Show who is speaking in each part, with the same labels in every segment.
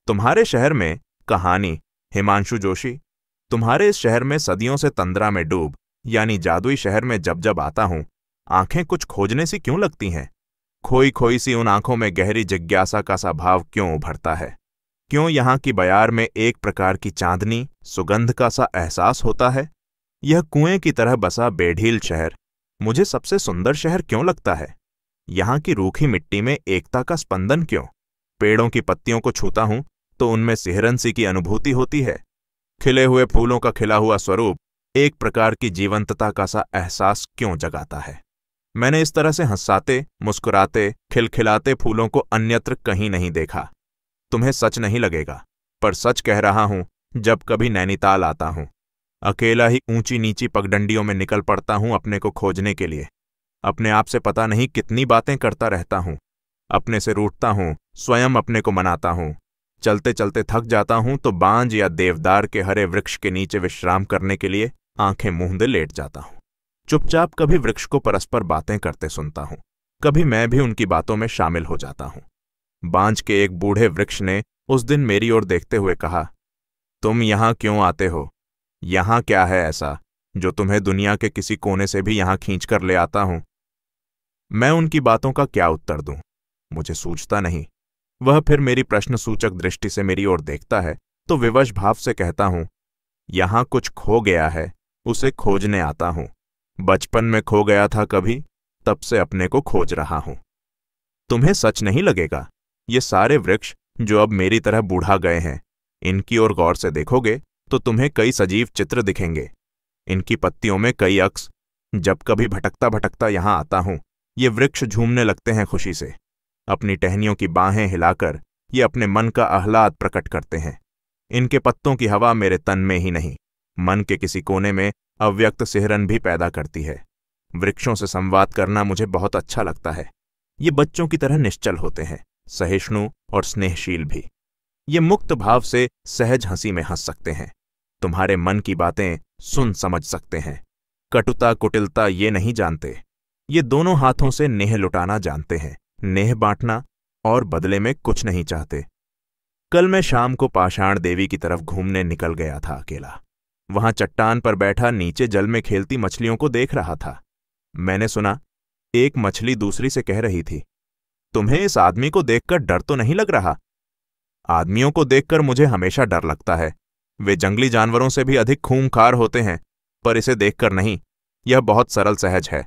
Speaker 1: तुम्हारे शहर में कहानी। हिमांशु जोशी। तुम्हारे इस शहर में सदियों से तंद्रा में डूब यानी जादुई शहर में जब जब आता हूं, आंखें कुछ खोजने सी क्यों लगती हैं? खोई खोई सी उन आंखों में गहरी जिज्ञासा का सा भाव क्यों उभरता है? क्यों यहाँ की बयार में एक प्रकार की चांदनी सुगंध का सा एहसास होता है? यह कुएं की तरह बसा बेढील शहर मुझे सबसे सुंदर शहर क्यों लगता है? यहाँ की रूखी मिट्टी में एकता का स्पंदन क्यों? पेड़ों की पत्तियों को छूता हूं तो उनमें सिहरन सी की अनुभूति होती है। खिले हुए फूलों का खिला हुआ स्वरूप एक प्रकार की जीवंतता का सा एहसास क्यों जगाता है? मैंने इस तरह से हंसाते, मुस्कुराते, खिलखिलाते फूलों को अन्यत्र कहीं नहीं देखा। तुम्हें सच नहीं लगेगा, पर सच कह रहा हूं। जब कभी नैनीताल आता हूं, अकेला ही ऊंची नीची पगडंडियों में निकल पड़ता हूं अपने को खोजने के लिए। अपने आप से पता नहीं कितनी बातें करता रहता हूं। अपने से रूठता हूं, स्वयं अपने को मनाता हूं। चलते चलते थक जाता हूं तो बांज या देवदार के हरे वृक्ष के नीचे विश्राम करने के लिए आंखें मूंदे लेट जाता हूं। चुपचाप कभी वृक्ष को परस्पर बातें करते सुनता हूं, कभी मैं भी उनकी बातों में शामिल हो जाता हूं। बांज के एक बूढ़े वृक्ष ने उस दिन मेरी ओर देखते हुए कहा, तुम यहां क्यों आते हो? यहां क्या है ऐसा जो तुम्हें दुनिया के किसी कोने से भी यहां खींच कर ले आता हूं? मैं उनकी बातों का क्या उत्तर दूं? मुझे सूझता नहीं। वह फिर मेरी प्रश्न सूचक दृष्टि से मेरी ओर देखता है तो विवश भाव से कहता हूं, यहां कुछ खो गया है, उसे खोजने आता हूं। बचपन में खो गया था कभी, तब से अपने को खोज रहा हूं। तुम्हें सच नहीं लगेगा, ये सारे वृक्ष जो अब मेरी तरह बूढ़ा गए हैं, इनकी ओर गौर से देखोगे तो तुम्हें कई सजीव चित्र दिखेंगे। इनकी पत्तियों में कई अक्स। जब कभी भटकता भटकता यहां आता हूं, ये वृक्ष झूमने लगते हैं खुशी से। अपनी टहनियों की बाहें हिलाकर ये अपने मन का आह्लाद प्रकट करते हैं। इनके पत्तों की हवा मेरे तन में ही नहीं, मन के किसी कोने में अव्यक्त सिहरन भी पैदा करती है। वृक्षों से संवाद करना मुझे बहुत अच्छा लगता है। ये बच्चों की तरह निश्चल होते हैं, सहिष्णु और स्नेहशील भी। ये मुक्त भाव से सहज हंसी में हंस सकते हैं, तुम्हारे मन की बातें सुन समझ सकते हैं। कटुता कुटिलता ये नहीं जानते। ये दोनों हाथों से नेह लुटाना जानते हैं, नेह बांटना, और बदले में कुछ नहीं चाहते। कल मैं शाम को पाषाण देवी की तरफ घूमने निकल गया था अकेला। वहां चट्टान पर बैठा नीचे जल में खेलती मछलियों को देख रहा था। मैंने सुना एक मछली दूसरी से कह रही थी, तुम्हें इस आदमी को देखकर डर तो नहीं लग रहा? आदमियों को देखकर मुझे हमेशा डर लगता है। वे जंगली जानवरों से भी अधिक खूंखार होते हैं, पर इसे देखकर नहीं। यह बहुत सरल सहज है।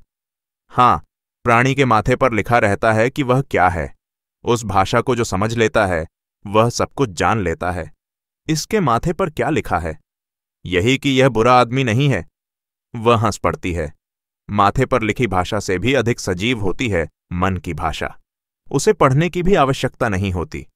Speaker 1: हाँ, प्राणी के माथे पर लिखा रहता है कि वह क्या है। उस भाषा को जो समझ लेता है वह सब कुछ जान लेता है। इसके माथे पर क्या लिखा है? यही कि यह बुरा आदमी नहीं है। वह हंस पड़ती है। माथे पर लिखी भाषा से भी अधिक सजीव होती है मन की भाषा। उसे पढ़ने की भी आवश्यकता नहीं होती।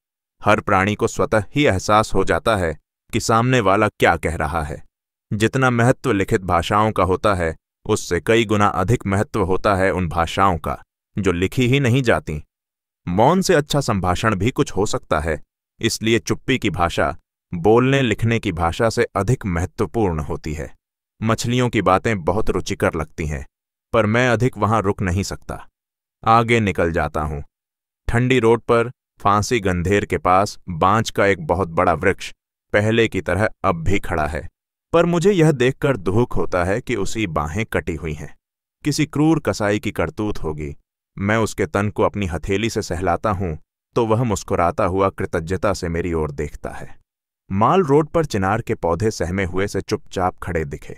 Speaker 1: हर प्राणी को स्वतः ही एहसास हो जाता है कि सामने वाला क्या कह रहा है। जितना महत्व लिखित भाषाओं का होता है, उससे कई गुना अधिक महत्व होता है उन भाषाओं का जो लिखी ही नहीं जाती। मौन से अच्छा संभाषण भी कुछ हो सकता है, इसलिए चुप्पी की भाषा बोलने लिखने की भाषा से अधिक महत्वपूर्ण होती है। मछलियों की बातें बहुत रुचिकर लगती हैं, पर मैं अधिक वहां रुक नहीं सकता। आगे निकल जाता हूं। ठंडी रोड पर फांसी गंधेर के पास बांज का एक बहुत बड़ा वृक्ष पहले की तरह अब भी खड़ा है, पर मुझे यह देखकर दुख होता है कि उसकी बाहें कटी हुई हैं। किसी क्रूर कसाई की करतूत होगी। मैं उसके तन को अपनी हथेली से सहलाता हूं तो वह मुस्कुराता हुआ कृतज्ञता से मेरी ओर देखता है। माल रोड पर चिनार के पौधे सहमे हुए से चुपचाप खड़े दिखे।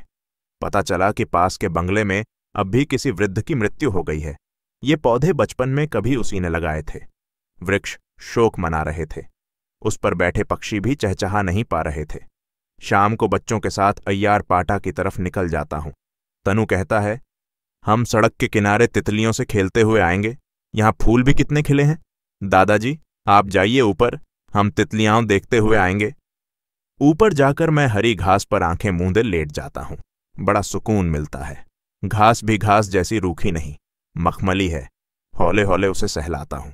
Speaker 1: पता चला कि पास के बंगले में अब भी किसी वृद्ध की मृत्यु हो गई है। ये पौधे बचपन में कभी उसी ने लगाए थे। वृक्ष शोक मना रहे थे। उस पर बैठे पक्षी भी चहचहा नहीं पा रहे थे। शाम को बच्चों के साथ अय्यार पाटा की तरफ निकल जाता हूं। तनु कहता है, हम सड़क के किनारे तितलियों से खेलते हुए आएंगे। यहां फूल भी कितने खिले हैं। दादाजी, आप जाइए ऊपर, हम तितलियां देखते हुए आएंगे। ऊपर जाकर मैं हरी घास पर आंखें मूंदे लेट जाता हूं। बड़ा सुकून मिलता है। घास भी घास जैसी रूखी नहीं, मखमली है। हौले हौले उसे सहलाता हूं।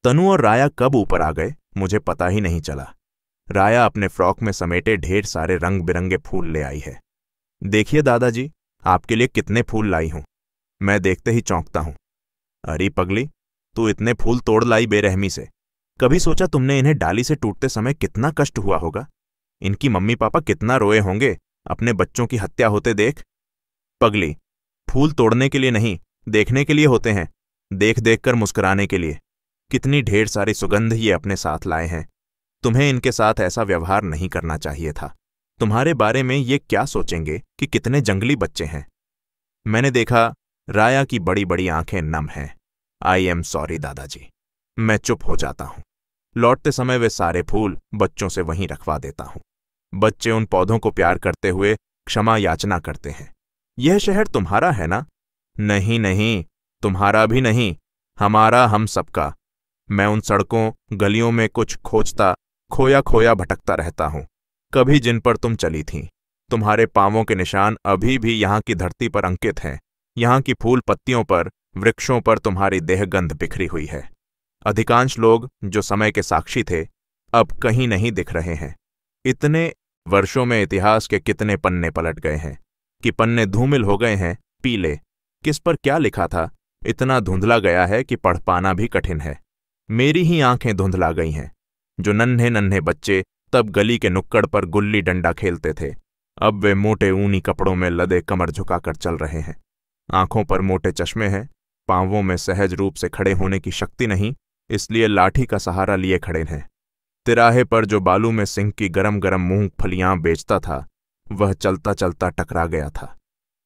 Speaker 1: तनु और राया कब ऊपर आ गए मुझे पता ही नहीं चला। राया अपने फ्रॉक में समेटे ढेर सारे रंग बिरंगे फूल ले आई है। देखिए दादाजी, आपके लिए कितने फूल लाई हूं। मैं देखते ही चौंकता हूं। अरे पगली, तू इतने फूल तोड़ लाई बेरहमी से। कभी सोचा तुमने इन्हें डाली से टूटते समय कितना कष्ट हुआ होगा? इनकी मम्मी पापा कितना रोए होंगे अपने बच्चों की हत्या होते देख। पगली, फूल तोड़ने के लिए नहीं, देखने के लिए होते हैं, देख देख कर मुस्कुराने के लिए। कितनी ढेर सारी सुगंध ये अपने साथ लाए हैं। तुम्हें इनके साथ ऐसा व्यवहार नहीं करना चाहिए था। तुम्हारे बारे में ये क्या सोचेंगे कि कितने जंगली बच्चे हैं। मैंने देखा राया की बड़ी बड़ी आंखें नम हैं। आई एम सॉरी दादाजी। मैं चुप हो जाता हूं। लौटते समय वे सारे फूल बच्चों से वहीं रखवा देता हूं। बच्चे उन पौधों को प्यार करते हुए क्षमा याचना करते हैं। यह शहर तुम्हारा है ना? नहीं नहीं, तुम्हारा भी नहीं, हमारा, हम सबका। मैं उन सड़कों गलियों में कुछ खोजता खोया खोया भटकता रहता हूं, कभी जिन पर तुम चली थीं। तुम्हारे पांवों के निशान अभी भी यहां की धरती पर अंकित हैं। यहां की फूल पत्तियों पर, वृक्षों पर तुम्हारी देहगंध बिखरी हुई है। अधिकांश लोग जो समय के साक्षी थे अब कहीं नहीं दिख रहे हैं। इतने वर्षों में इतिहास के कितने पन्ने पलट गए हैं कि पन्ने धूमिल हो गए हैं, पीले। किस पर क्या लिखा था इतना धुंधला गया है कि पढ़ पाना भी कठिन है। मेरी ही आंखें धुंधला गई हैं। जो नन्हे नन्हे बच्चे तब गली के नुक्कड़ पर गुल्ली डंडा खेलते थे, अब वे मोटे ऊनी कपड़ों में लदे कमर झुकाकर चल रहे हैं। आंखों पर मोटे चश्मे हैं, पांवों में सहज रूप से खड़े होने की शक्ति नहीं, इसलिए लाठी का सहारा लिए खड़े हैं। तिराहे पर जो बालू में सिंह की गरम गरम मूंगफलियां बेचता था, वह चलता चलता टकरा गया था।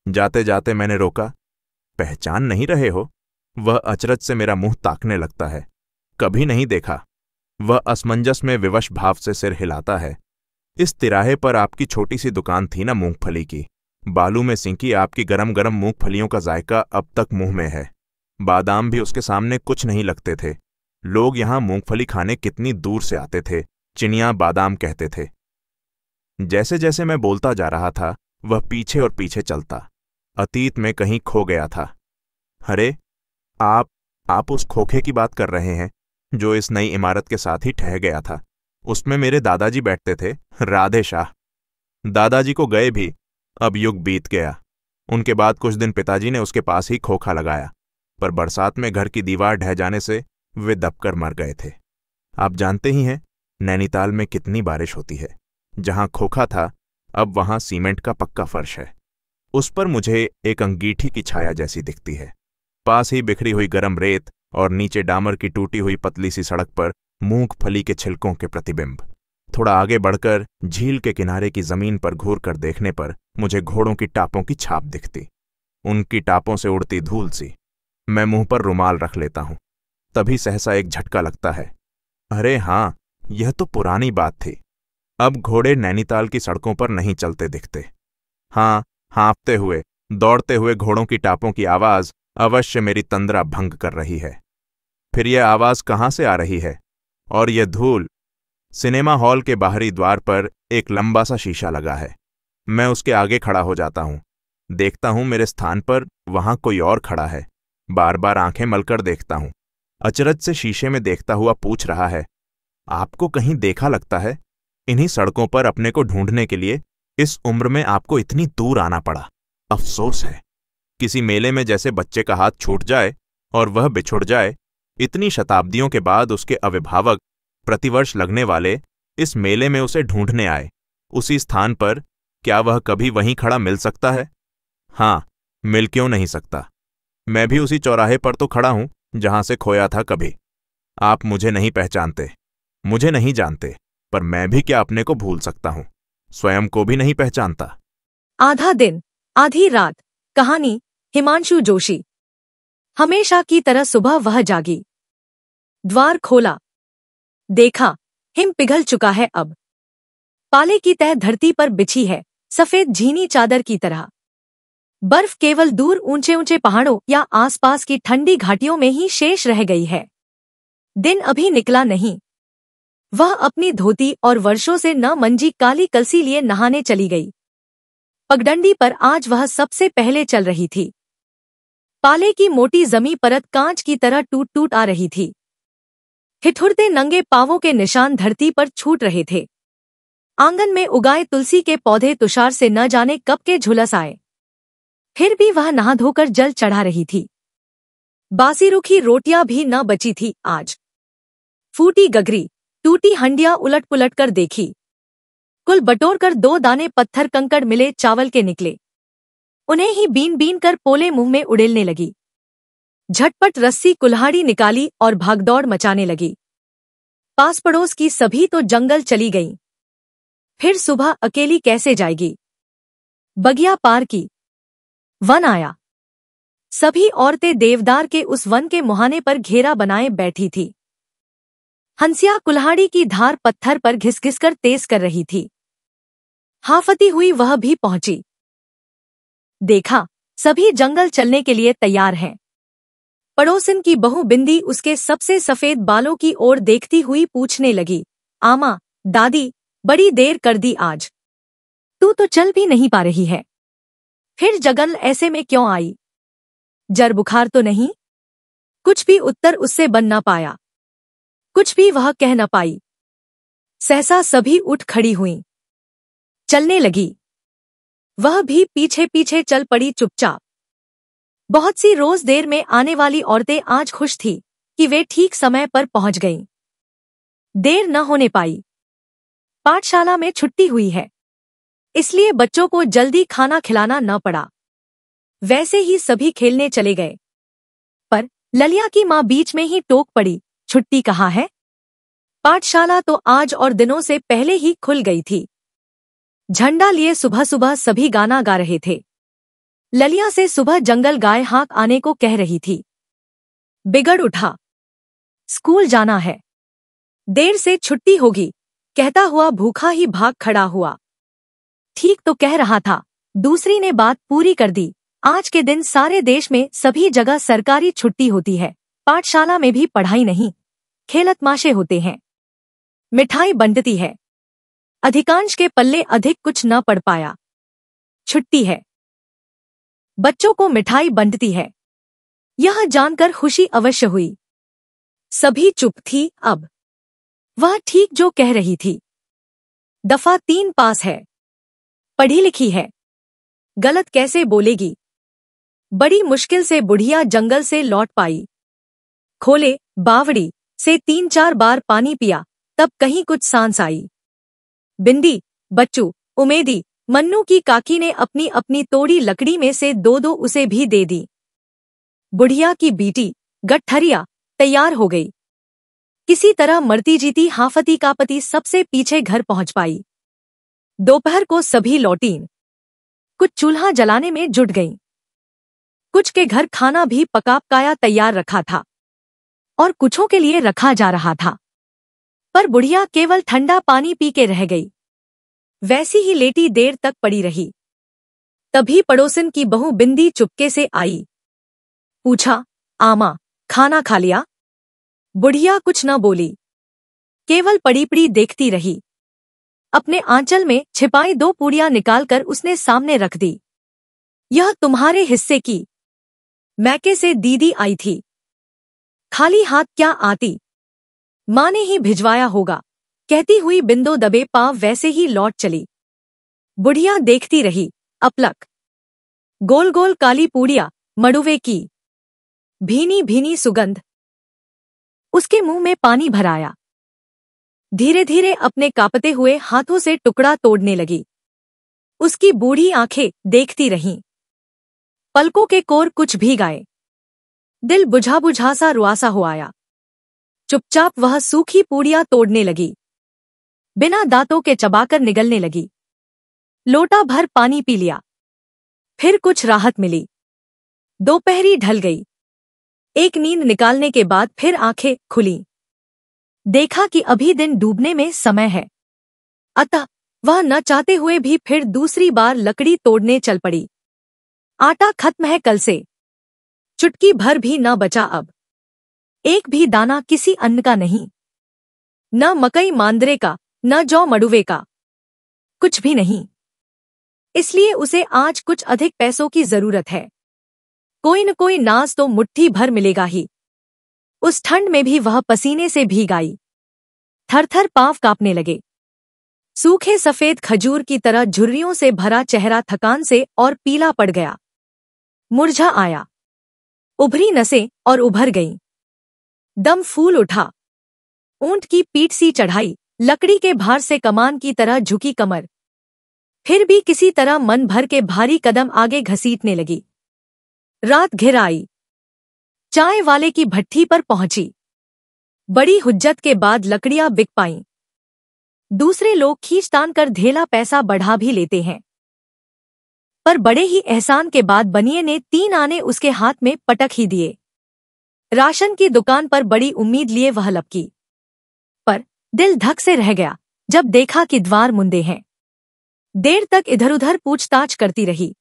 Speaker 1: जाते जाते मैंने रोका। पहचान नहीं रहे हो? वह अचरज से मेरा मुंह ताकने लगता है। कभी नहीं देखा। वह असमंजस में विवश भाव से सिर हिलाता है। इस तिराहे पर आपकी छोटी सी दुकान थी ना मूंगफली की। बालू में सिंकी आपकी गरम गरम मूंगफलियों का जायका अब तक मुंह में है। बादाम भी उसके सामने कुछ नहीं लगते थे। लोग यहां मूंगफली खाने कितनी दूर से आते थे, चिनियां बादाम कहते थे। जैसे जैसे मैं बोलता जा रहा था, वह पीछे और पीछे चलता। अतीत में कहीं खो गया था। अरे, आप उस खोखे की बात कर रहे हैं जो इस नई इमारत के साथ ही ठह गया था। उसमें मेरे दादाजी बैठते थे, राधे शाह। दादाजी को गए भी अब युग बीत गया। उनके बाद कुछ दिन पिताजी ने उसके पास ही खोखा लगाया, पर बरसात में घर की दीवार ढह जाने से वे दबकर मर गए थे। आप जानते ही हैं नैनीताल में कितनी बारिश होती है। जहां खोखा था अब वहां सीमेंट का पक्का फर्श है। उस पर मुझे एक अंगीठी की छाया जैसी दिखती है। पास ही बिखरी हुई गरम रेत और नीचे डामर की टूटी हुई पतली सी सड़क पर मूंगफली के छिलकों के प्रतिबिंब। थोड़ा आगे बढ़कर झील के किनारे की जमीन पर घूर कर देखने पर मुझे घोड़ों की टापों की छाप दिखती, उनकी टापों से उड़ती धूल सी। मैं मुंह पर रुमाल रख लेता हूं। तभी सहसा एक झटका लगता है। अरे हां, यह तो पुरानी बात थी। अब घोड़े नैनीताल की सड़कों पर नहीं चलते दिखते। हां, हाँफते हुए, दौड़ते हुए घोड़ों की टापों की आवाज अवश्य मेरी तंद्रा भंग कर रही है। फिर यह आवाज कहां से आ रही है? और यह धूल? सिनेमा हॉल के बाहरी द्वार पर एक लंबा सा शीशा लगा है। मैं उसके आगे खड़ा हो जाता हूं। देखता हूं मेरे स्थान पर वहां कोई और खड़ा है। बार बार आंखें मलकर देखता हूं। अचरज से शीशे में देखता हुआ पूछ रहा है, आपको कहीं देखा लगता है? इन्हीं सड़कों पर अपने को ढूंढने के लिए इस उम्र में आपको इतनी दूर आना पड़ा। अफसोस है। किसी मेले में जैसे बच्चे का हाथ छूट जाए और वह बिछुड़ जाए, इतनी शताब्दियों के बाद उसके अभिभावक प्रतिवर्ष लगने वाले इस मेले में उसे ढूंढने आए। उसी स्थान पर क्या वह कभी वहीं खड़ा मिल सकता है? हां, मिल क्यों नहीं सकता। मैं भी उसी चौराहे पर तो खड़ा हूं जहां से खोया था कभी। आप मुझे नहीं पहचानते, मुझे नहीं जानते, पर मैं भी क्या अपने को भूल सकता हूं? स्वयं को भी नहीं पहचानता।
Speaker 2: आधा दिन आधी रात। कहानी हिमांशु जोशी। हमेशा की तरह सुबह वह जागी। द्वार खोला। देखा, हिम पिघल चुका है अब। पाले की तह धरती पर बिछी है, सफेद झीनी चादर की तरह। बर्फ केवल दूर ऊंचे ऊंचे पहाड़ों या आसपास की ठंडी घाटियों में ही शेष रह गई है। दिन अभी निकला नहीं। वह अपनी धोती और वर्षों से न मंजी काली कलसी लिए नहाने चली गई। पगडंडी पर आज वह सबसे पहले चल रही थी। पाले की मोटी जमी परत कांच की तरह टूट टूट आ रही थी। हिथुरते नंगे पांवों के निशान धरती पर छूट रहे थे। आंगन में उगाए तुलसी के पौधे तुषार से न जाने कब के झुलस आए। फिर भी वह नहा धोकर जल चढ़ा रही थी। बासी रूखी रोटियां भी न बची थी आज। फूटी गगरी, टूटी हंडिया उलट पुलट कर देखी। कुल बटोर कर 2 दाने पत्थर कंकड़ मिले चावल के निकले। उन्हें ही बीन बीन कर पोले मुंह में उड़ेलने लगी। झटपट रस्सी कुल्हाड़ी निकाली और भागदौड़ मचाने लगी। पास पड़ोस की सभी तो जंगल चली गईं। फिर सुबह अकेली कैसे जाएगी? बगिया पार की, वन आया। सभी औरतें देवदार के उस वन के मुहाने पर घेरा बनाए बैठी थी। हंसिया कुल्हाड़ी की धार पत्थर पर घिस घिस कर तेज कर रही थी। हाफती हुई वह भी पहुंची। देखा, सभी जंगल चलने के लिए तैयार हैं। पड़ोसिन की बहू बिंदी उसके सबसे सफेद बालों की ओर देखती हुई पूछने लगी, आमा, दादी, बड़ी देर कर दी आज। तू तो चल भी नहीं पा रही है, फिर जगन ऐसे में क्यों आई? जर बुखार तो नहीं? कुछ भी उत्तर उससे बन न पाया। कुछ भी वह कह न पाई। सहसा सभी उठ खड़ी हुईं, चलने लगी। वह भी पीछे पीछे चल पड़ी चुपचाप। बहुत सी रोज देर में आने वाली औरतें आज खुश थी कि वे ठीक समय पर पहुंच गईं। देर न होने पाई। पाठशाला में छुट्टी हुई है, इसलिए बच्चों को जल्दी खाना खिलाना न पड़ा। वैसे ही सभी खेलने चले गए। पर ललिया की माँ बीच में ही टोक पड़ी, छुट्टी कहाँ है? पाठशाला तो आज और दिनों से पहले ही खुल गई थी। झंडा लिए सुबह सुबह सभी गाना गा रहे थे। ललिया से सुबह जंगल गाय हाँक आने को कह रही थी। बिगड़ उठा, स्कूल जाना है, देर से छुट्टी होगी, कहता हुआ भूखा ही भाग खड़ा हुआ। ठीक तो कह रहा था, दूसरी ने बात पूरी कर दी। आज के दिन सारे देश में सभी जगह सरकारी छुट्टी होती है। पाठशाला में भी पढ़ाई नहीं, खेल तमाशे होते हैं। मिठाई बंटती है। अधिकांश के पल्ले अधिक कुछ न पड़ पाया। छुट्टी है, बच्चों को मिठाई बंटती है, यह जानकर खुशी अवश्य हुई। सभी चुप थी अब। वह ठीक जो कह रही थी। दफा 3 पास है, पढ़ी लिखी है, गलत कैसे बोलेगी? बड़ी मुश्किल से बुढ़िया जंगल से लौट पाई। खोले बावड़ी से 3-4 बार पानी पिया, तब कहीं कुछ सांस आई। बिंदी, बच्चू, उमेदी, मन्नू की काकी ने अपनी अपनी तोड़ी लकड़ी में से 2-2 उसे भी दे दी। बुढ़िया की बेटी गठरिया तैयार हो गई। किसी तरह मरती जीती हाफती का पति सबसे पीछे घर पहुंच पाई। दोपहर को सभी लौटीं। कुछ चूल्हा जलाने में जुट गईं। कुछ के घर खाना भी पका पकाया तैयार रखा था और कुछों के लिए रखा जा रहा था। पर बुढ़िया केवल ठंडा पानी पी के रह गई। वैसी ही लेटी देर तक पड़ी रही। तभी पड़ोसिन की बहू बिंदी चुपके से आई। पूछा, आमा, खाना खा लिया? बुढ़िया कुछ न बोली, केवल पड़ी पड़ी देखती रही। अपने आंचल में छिपाई 2 पूड़ियां निकालकर उसने सामने रख दी। यह तुम्हारे हिस्से की, मैके से दीदी आई थी, खाली हाथ क्या आती, माँ ने ही भिजवाया होगा, कहती हुई बिंदो दबे पांव वैसे ही लौट चली। बुढ़िया देखती रही, अपलक। गोल गोल काली पूड़िया, मड़ुवे की, भीनी भीनी सुगंध। उसके मुंह में पानी भराया। धीरे धीरे अपने कांपते हुए हाथों से टुकड़ा तोड़ने लगी। उसकी बूढ़ी आंखें देखती रहीं। पलकों के कोर कुछ भीग आए। दिल बुझा बुझा सा रुआसा हो आया। चुपचाप वह सूखी पूड़ियां तोड़ने लगी। बिना दांतों के चबाकर निगलने लगी। लोटा भर पानी पी लिया। फिर कुछ राहत मिली। दोपहरी ढल गई। एक नींद निकालने के बाद फिर आंखें खुली। देखा कि अभी दिन डूबने में समय है। अतः वह न चाहते हुए भी फिर दूसरी बार लकड़ी तोड़ने चल पड़ी। आटा खत्म है कल से। चुटकी भर भी न बचा अब। एक भी दाना किसी अन्न का नहीं। न मकई मांदरे का, न जौ मड़ुवे का, कुछ भी नहीं। इसलिए उसे आज कुछ अधिक पैसों की जरूरत है। कोई न कोई नाज तो मुट्ठी भर मिलेगा ही। उस ठंड में भी वह पसीने से भीग आई। थर थर पांव कांपने लगे। सूखे सफेद खजूर की तरह झुर्रियों से भरा चेहरा थकान से और पीला पड़ गया। मुरझा आया। उभरी नसें और उभर गईं। दम फूल उठा। ऊंट की पीठ सी चढ़ाई, लकड़ी के भार से कमान की तरह झुकी कमर, फिर भी किसी तरह मन भर के भारी कदम आगे घसीटने लगी। रात घिर आई। चाय वाले की भट्ठी पर पहुंची। बड़ी हुज्जत के बाद लकड़ियां बिक पाईं। दूसरे लोग खींचतान कर धेला पैसा बढ़ा भी लेते हैं, पर बड़े ही एहसान के बाद बनिए ने 3 आने उसके हाथ में पटक ही दिए। राशन की दुकान पर बड़ी उम्मीद लिए वह लपकी, पर दिल धक से रह गया जब देखा कि द्वार मुंदे हैं। देर तक इधर उधर पूछताछ करती रही।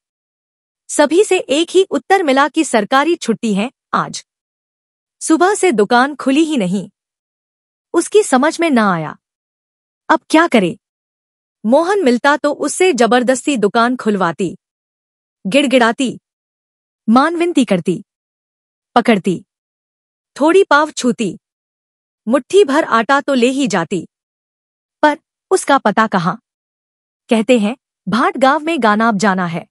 Speaker 2: सभी से एक ही उत्तर मिला कि सरकारी छुट्टी है आज। सुबह से दुकान खुली ही नहीं। उसकी समझ में न आया अब क्या करे। मोहन मिलता तो उससे जबरदस्ती दुकान खुलवाती। गिड़गिड़ाती, मानविनती करती, पकड़ती, थोड़ी पाव छूती, मुट्ठी भर आटा तो ले ही जाती, पर उसका पता कहाँ। कहते हैं भाट गांव में गानाब जाना है,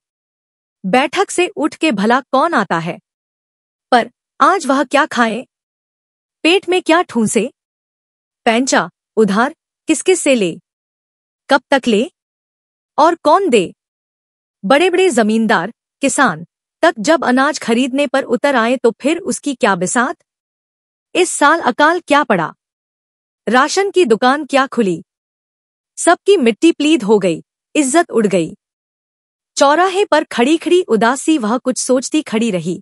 Speaker 2: बैठक से उठ के भला कौन आता है। पर आज वह क्या खाए, पेट में क्या ठूंसे। पैंचा उधार किस किस से ले, कब तक ले और कौन दे। बड़े बड़े जमींदार, किसान तक जब अनाज खरीदने पर उतर आए तो फिर उसकी क्या बिसात। इस साल अकाल क्या पड़ा, राशन की दुकान क्या खुली। सबकी मिट्टी प्लीद हो गई, इज्जत उड़ गई। चौराहे पर खड़ी खड़ी उदासी वह कुछ सोचती खड़ी रही।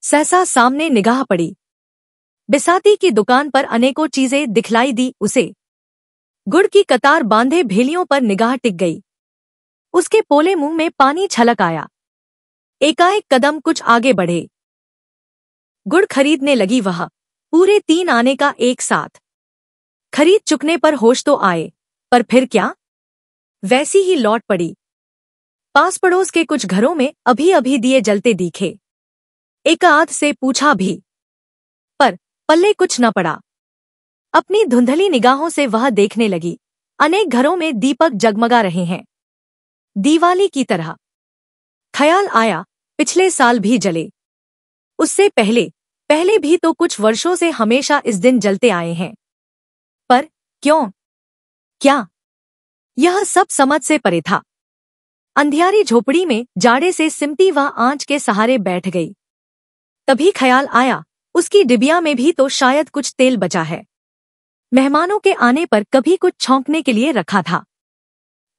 Speaker 2: सहसा सामने निगाह पड़ी। बिसाती की दुकान पर अनेकों चीजें दिखलाई दी उसे। गुड़ की कतार बांधे भेलियों पर निगाह टिक गई। उसके पोले मुंह में पानी छलक आया। एकाएक कदम कुछ आगे बढ़े। गुड़ खरीदने लगी वह, पूरे 3 आने का एक साथ। खरीद चुकने पर होश तो आए, पर फिर क्या, वैसी ही लौट पड़ी। पास पड़ोस के कुछ घरों में अभी अभी दिए जलते दिखे। एकाध से पूछा भी, पर पल्ले कुछ न पड़ा। अपनी धुंधली निगाहों से वह देखने लगी। अनेक घरों में दीपक जगमगा रहे हैं, दीवाली की तरह। ख्याल आया पिछले साल भी जले, उससे पहले भी तो कुछ वर्षों से हमेशा इस दिन जलते आए हैं। पर क्यों, क्या, यह सब समझ से परे था। अंधियारी झोपड़ी में जाड़े से सिमटी वह आंच के सहारे बैठ गई। तभी ख्याल आया उसकी डिबिया में भी तो शायद कुछ तेल बचा है। मेहमानों के आने पर कभी कुछ छौंकने के लिए रखा था,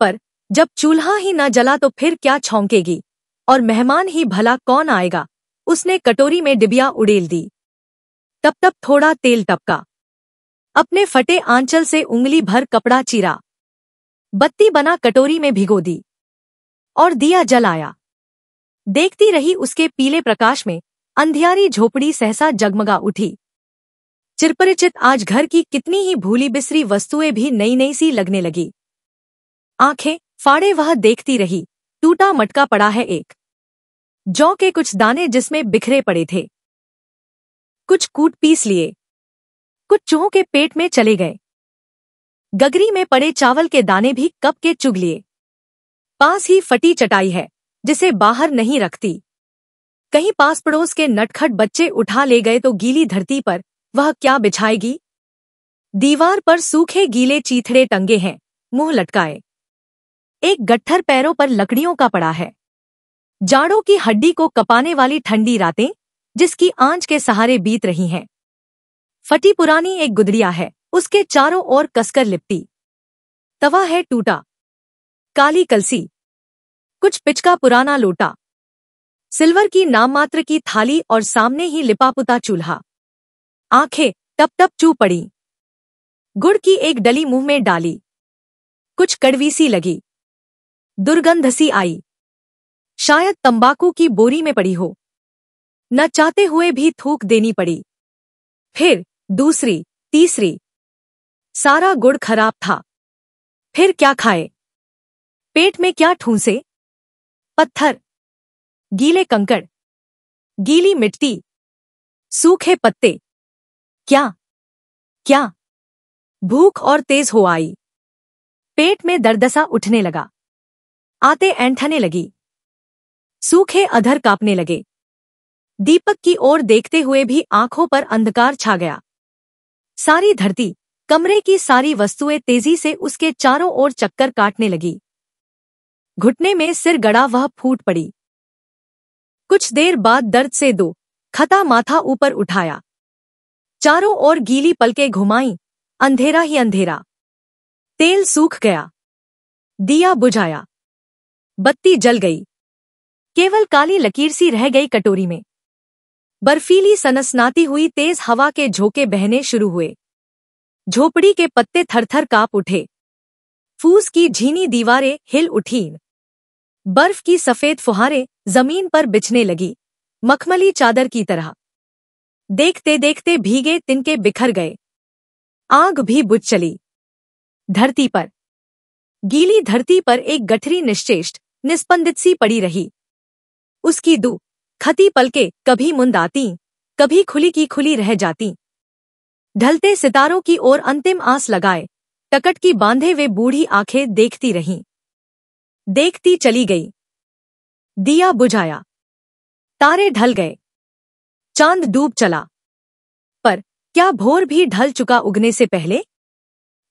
Speaker 2: पर जब चूल्हा ही न जला तो फिर क्या छौंकेगी, और मेहमान ही भला कौन आएगा। उसने कटोरी में डिबिया उड़ेल दी। तब थोड़ा तेल टपका। अपने फटे आंचल से उंगली भर कपड़ा चीरा, बत्ती बना कटोरी में भिगो दी और दिया जल आया। देखती रही उसके पीले प्रकाश में अंधियारी झोपड़ी सहसा जगमगा उठी। चिरपरिचित आज घर की कितनी ही भूली बिसरी वस्तुएं भी नई नई सी लगने लगी। आंखें फाड़े वह देखती रही। टूटा मटका पड़ा है एक, जौ के कुछ दाने जिसमें बिखरे पड़े थे। कुछ कूट पीस लिए, कुछ चूहों के पेट में चले गए। गगरी में पड़े चावल के दाने भी कब के चुग लिए। पास ही फटी चटाई है जिसे बाहर नहीं रखती। कहीं पास पड़ोस के नटखट बच्चे उठा ले गए तो गीली धरती पर वह क्या बिछाएगी। दीवार पर सूखे गीले चीथड़े टंगे हैं, मुंह लटकाए। एक गट्ठर पैरों पर लकड़ियों का पड़ा है। जाड़ों की हड्डी को कपाने वाली ठंडी रातें जिसकी आंच के सहारे बीत रही हैं। फटी पुरानी एक गुदड़िया है, उसके चारों ओर कसकर लिपटी। तवा है टूटा, काली कलसी, कुछ पिचका पुराना लोटा, सिल्वर की नाममात्र की थाली और सामने ही लिपापुता चूल्हा। आंखें टप टप चू पड़ी। गुड़ की एक डली मुंह में डाली, कुछ कड़वी सी लगी, दुर्गंध सी आई। शायद तंबाकू की बोरी में पड़ी हो। न चाहते हुए भी थूक देनी पड़ी। फिर दूसरी, तीसरी। सारा गुड़ खराब था। फिर क्या खाए, पेट में क्या ठूंसे। पत्थर, गीले कंकड़, गीली मिट्टी, सूखे पत्ते, क्या भूख और तेज हो आई। पेट में दर्दसा उठने लगा। आते ऐंठने लगी। सूखे अधर कांपने लगे। दीपक की ओर देखते हुए भी आंखों पर अंधकार छा गया। सारी धरती कमरे की सारी वस्तुएं तेजी से उसके चारों ओर चक्कर काटने लगी। घुटने में सिर गड़ा वह फूट पड़ी। कुछ देर बाद दर्द से दो खता माथा ऊपर उठाया, चारों ओर गीली पलकें घुमाईं, अंधेरा ही अंधेरा। तेल सूख गया, दिया बुझाया, बत्ती जल गई, केवल काली लकीर सी रह गई कटोरी में। बर्फीली सनसनाती हुई तेज हवा के झोंके बहने शुरू हुए। झोपड़ी के पत्ते थरथर कांप उठे। फूस की झीनी दीवारें हिल उठीं। बर्फ की सफेद फुहारें जमीन पर बिछने लगी, मखमली चादर की तरह। देखते देखते भीगे तिनके बिखर गए। आग भी बुझ चली। धरती पर, गीली धरती पर एक गठरी निश्चेष्ट निस्पंदित सी पड़ी रही। उसकी दो खती पलकें कभी मुंद आती, कभी खुली की खुली रह जाती। ढलते सितारों की ओर अंतिम आस लगाए टकट की बांधे वे बूढ़ी आंखें देखती रहीं। देखती चली गई। दिया बुझाया, तारे ढल गए, चांद डूब चला। पर क्या भोर भी ढल चुका उगने से पहले?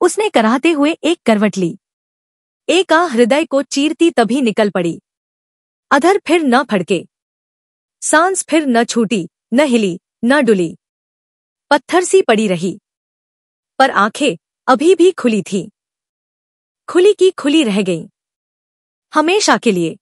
Speaker 2: उसने कराहते हुए एक करवट ली। एक आह हृदय को चीरती तभी निकल पड़ी। अधर फिर न फड़के, सांस फिर न छूटी, न हिली, न डुली, पत्थर सी पड़ी रही। पर आंखें अभी भी खुली थीं, खुली की खुली रह गईं, हमेशा के लिए।